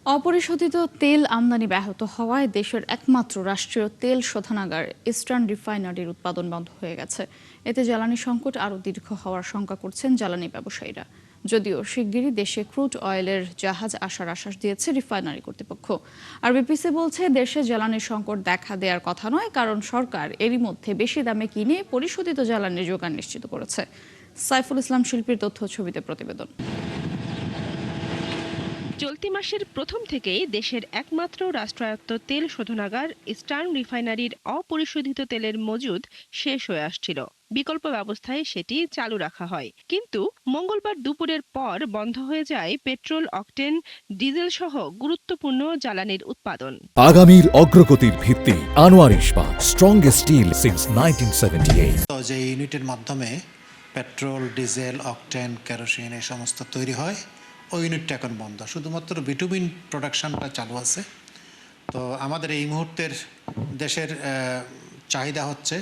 অপরিশোধিত তেল আমদানি ব্যাহত হওয়ায় দেশের একমাত্র রাষ্ট্রীয় তেল শোধনাগার ইস্টার্ন রিফাইনারির উৎপাদন বন্ধ হয়ে গেছে। এতে জ্বালানি সংকট আরও দীর্ঘ হওয়ার শঙ্কা করছেন জ্বালানি ব্যবসায়ীরা। যদিও শিগগিরই দেশে ক্রুড অয়েলের জাহাজ আসার আশ্বাস দিয়েছে রিফাইনারি কর্তৃপক্ষ। আর বিপিসি বলছে দেশে জ্বালানির সংকট দেখা দেওয়ার কথা নয়, কারণ সরকার এরই মধ্যে বেশি দামে কিনে পরিশোধিত জ্বালানির যোগান নিশ্চিত করেছে। সাইফুল ইসলাম শিল্পীর তথ্য ছবিতে প্রতিবেদন। চলতি মাসের প্রথম থেকেই দেশের একমাত্র রাষ্ট্রায়ত্ত তেল শোধনাগার ইস্টার্ন রিফাইনারির অপরিশোধিত তেলের মজুদ শেষ হয়ে আসছিল। বিকল্প ব্যবস্থায় সেটি চালু রাখা হয়, কিন্তু মঙ্গলবার দুপুরের পর বন্ধ হয়ে যায় পেট্রোল, অকটেন, ডিজেল সহ গুরুত্বপূর্ণ জ্বালানির উৎপাদন। আগামীর অগ্রগতির ভিত্তি আনোয়ার ইস্পাত, স্ট্রংগেস্ট স্টিল সিন্স 1978। যে ইউনিটের মাধ্যমে পেট্রোল, ডিজেল, অকটেন, কেরোসিন এই সমস্ত তৈরি হয়, ওই ইউনিটটা এখন বন্ধ, শুধুমাত্র বিটুমিন প্রোডাকশনটা চালু আছে। তো আমাদের এই মুহূর্তের দেশের চাহিদা হচ্ছে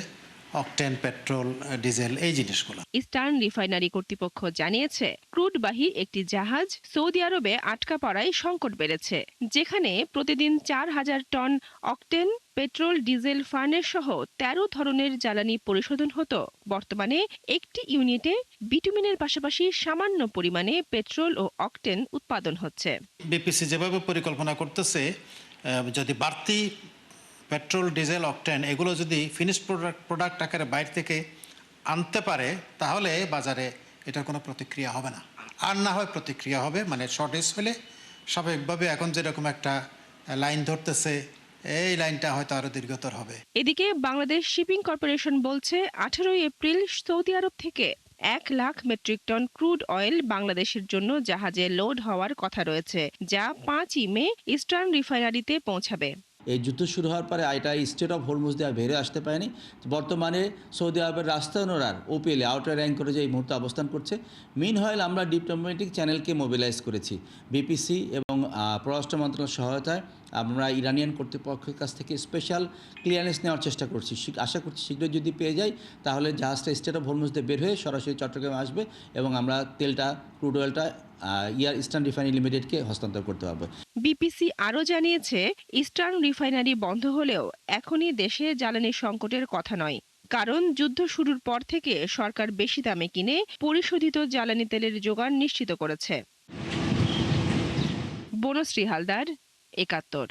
অকটেন, পেট্রোল, ডিজেল এই জিনিসগুলো। ইস্টার্ন রিফাইনারি কর্তৃপক্ষ জানিয়েছে, ক্রুডবাহী একটি জাহাজ সৌদি আরবে আটকা পড়ায় সংকট বেড়েছে, যেখানে প্রতিদিন 4,000 ton octane, petrol, diesel, furnace সহ 13 ধরনের জ্বালানি পরিশোধন হতো। বর্তমানে একটি ইউনিটে বিটুমিনের পাশাপাশি সামান্য পরিমাণে পেট্রোল ও অকটেন উৎপাদন হচ্ছে। বিপিসি যেভাবে পরিকল্পনা করতেছে, যদি বাড়তি পেট্রোল, ডিজেল, অকটেন এগুলো যদি ফিনিশড প্রোডাক্ট আকারে বাইরে থেকে আনতে পারে, তাহলে বাজারে এটার কোনো প্রতিক্রিয়া হবে না। আর না হয় প্রতিক্রিয়া হবে, মানে শর্টেজ হলে স্বাভাবিকভাবে এখন যেরকম একটা লাইন ধরতেছে, এই লাইনটা হয়তো আরো দীর্ঘতর হবে। এদিকে বাংলাদেশ শিপিং কর্পোরেশন বলছে, 18 এপ্রিল সৌদি আরব থেকে 1 lakh metric ton crude oil বাংলাদেশের জন্য জাহাজে লোড হওয়ার কথা রয়েছে, যা 5ই মে ইস্টার্ন রিফাইনারিতে পৌঁছাবে। এই যুদ্ধ শুরু হওয়ার পরে এটা স্টেট অফ হরমুজ দেওয়া বেরিয়ে আসতে পারেনি। বর্তমানে সৌদি আরবের রাস্তানোরার ওপিএলে আউটার র্যাঙ্ক করে যে এই মুহূর্তে অবস্থান করছে। মিনহয়েল আমরা ডিপ্লোম্যাটিক চ্যানেলকে মোবিলাইজ করেছি। বিপিসি এবং পররাষ্ট্র মন্ত্রণালয়ের সহায়তায় আমরা ইরানিয়ান কর্তৃপক্ষের কাছ থেকে স্পেশাল ক্লিয়ারেন্স নেওয়ার চেষ্টা করছি। আশা করছি শীঘ্রই যদি পেয়ে যাই, তাহলে জাহাজটা স্টেট অফ হরমুজ দিয়ে বের হয়ে সরাসরি চট্টগ্রামে আসবে এবং আমরা তেলটা, ক্রুড অয়েলটা ইস্টার্ন রিফাইনারি লিমিটেডকে হস্তান্তর করতে হবে। বিপিসি আরও জানিয়েছে, ইস্টার্ন রিফাইনারি বন্ধ হলেও এখনই দেশে জ্বালানি সংকটের কথা নয়, কারণ যুদ্ধ শুরুর পর থেকে সরকার বেশি দামে কিনে পরিশোধিত জ্বালানি তেলের যোগান নিশ্চিত করেছে। বনশ্রী হালদার, ৭১।